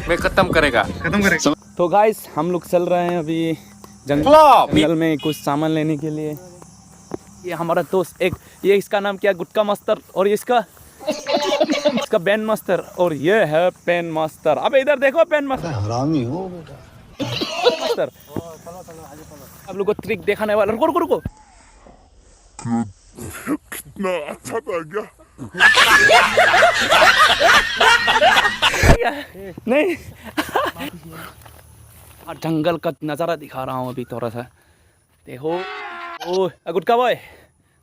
मैं खत्म करेगा। तो गाइस हम लोग चल रहे हैं अभी जंगल में कुछ सामान लेने के लिए। ये हमारा दोस्त एक, ये इसका नाम क्या, गुटका मास्टर, और ये इसका बैन मास्टर, और ये है पेन मास्टर। अब इधर देखो पेन मास्टर, हरामी हो बेटा मास्टर। आप लोग को ट्रिक दिखाने वाला। रुको रुको कितना अच्छा था क्या? नहीं जंगल का नज़ारा दिखा रहा हूँ अभी थोड़ा सा। देखो ओ गुटका बॉय,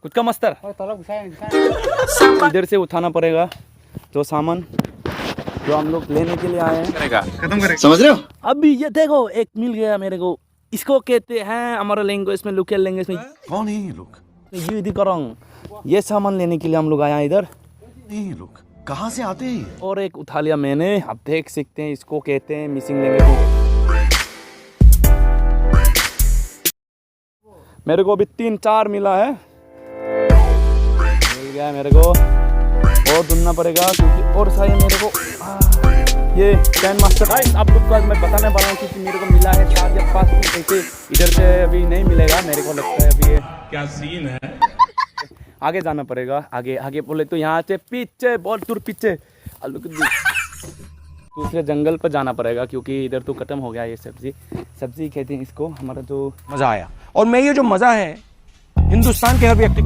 गुटका मास्टर, इधर से उठाना पड़ेगा जो सामान जो हम लोग लेने के लिए आए हैं। खत्म करेगा, समझ रहे हो? अभी ये देखो एक मिल गया मेरे को। इसको कहते हैं हमारा लैंग्वेज में, लोकल लैंग्वेज में, कौन है ये लोग? ये सामान लेने के लिए हम लोग आया इधर। ये लोग कहाँ से आते हैं? और एक उठा लिया मैंने, आप देख सकते हैं। इसको कहते हैं मिसिंग लैंग्वेज। मेरे को अभी 3-4 मिला है, मिल गया मेरे को। और ढूंढना पड़ेगा क्योंकि और सही मेरे को ये पेन मास्टर। आप लोग को मैं बताने वाला हूँ क्योंकि मेरे को मिला है 4 या 5 मिनट ऐसे। इधर से अभी नहीं मिलेगा मेरे को लगता है। अभी ये क्या सीन है? आगे जाना पड़ेगा। आगे बोले तो यहाँ से पीछे, बहुत दूर पीछे दूसरे जंगल पर जाना पड़ेगा क्योंकि इधर तो खत्म हो गया। ये सब्जी कहते हैं इसको। हमारा जो मजा आया, और मैं ये जो मजा है हिंदुस्तान के हर व्यक्ति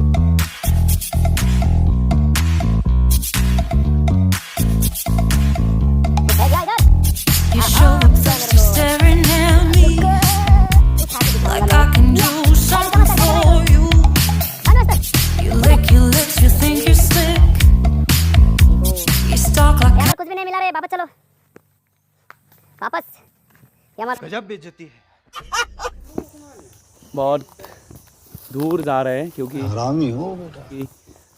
कुछ भी नहीं मिला रे, वापस चलो, वापस। गजब बेइज्जती है। बहुत दूर जा रहे हैं क्योंकि हरामी हो बेटा।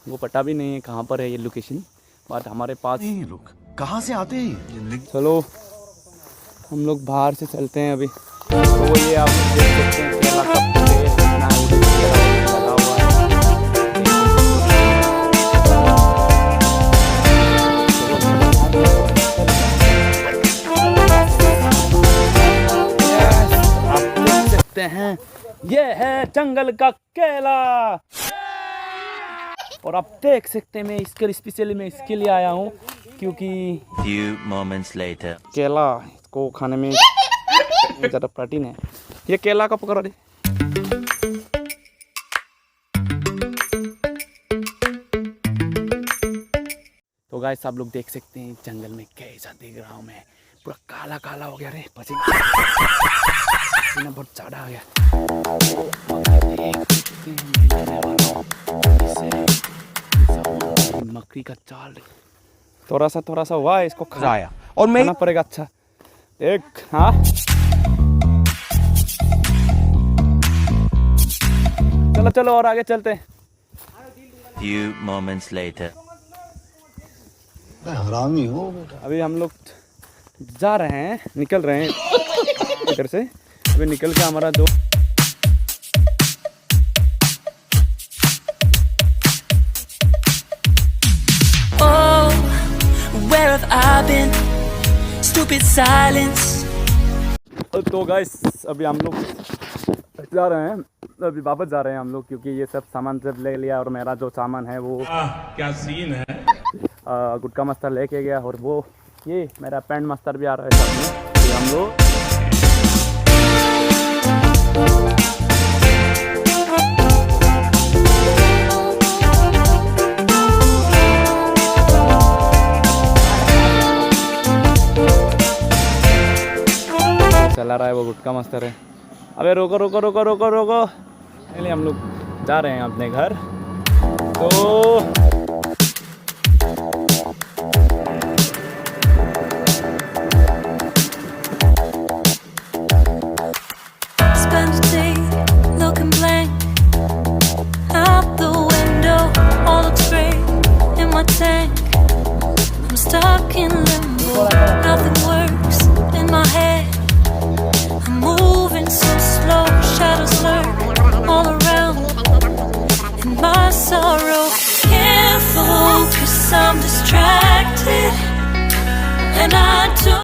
वो पता भी नहीं है कहाँ पर है ये लोकेशन। बट हमारे पास ये लोग कहाँ से आते हैं? चलो हम लोग बाहर से चलते हैं अभी। तो ये आप देख सकते हैं केला का पेड़ कितना लगा हुआ है। आप देख सकते हैं ये है जंगल का केला। और आप देख सकते हैं मैं इसके स्पेशली मैं इसके लिए आया हूँ क्योंकि Few moments later. केला को खाने में ज़्यादा प्रोटीन है। ये केला का पकड़ा दे। तो गाइस आप लोग देख सकते हैं जंगल में कैसा दिख रहा हूँ मैं। पूरा काला काला हो गया रे, पसीना बहुत ज़्यादा आ गया। मकड़ी का चाल थोड़ा सा हुआ है, इसको आया, और मैं खाना पड़ेगा। अच्छा एक हाँ चलो और आगे चलते हैं। Few moments later. हरामी हो बेटा। अभी हम लोग जा रहे हैं, निकल रहे हैं इधर से। अभी निकल के हमारा जो Where have I been? Stupid silence. तो गाइस अभी हम लोग जा रहे हैं, अभी वापस जा रहे हैं हम लोग क्योंकि ये सब सामान जब ले लिया और मेरा जो सामान है वो क्या सीन है? गुटका मास्टर लेके गया। और वो ये मेरा पेन मास्टर भी आ रहा है साथ में। ये हम लोग चला रहा है, वो गुटका मास्टर है। अबे रोको रोको रोको रोको रोको। पहले हम लोग जा रहे हैं अपने घर। तो Spend a day looking blank out the window. All looks great in my tank. I'm stuck in limbo. Nothing works in my head. I'm moving so slow. Shadows lurk all around in my sorrow. Can't focus, I'm distracted, and I don't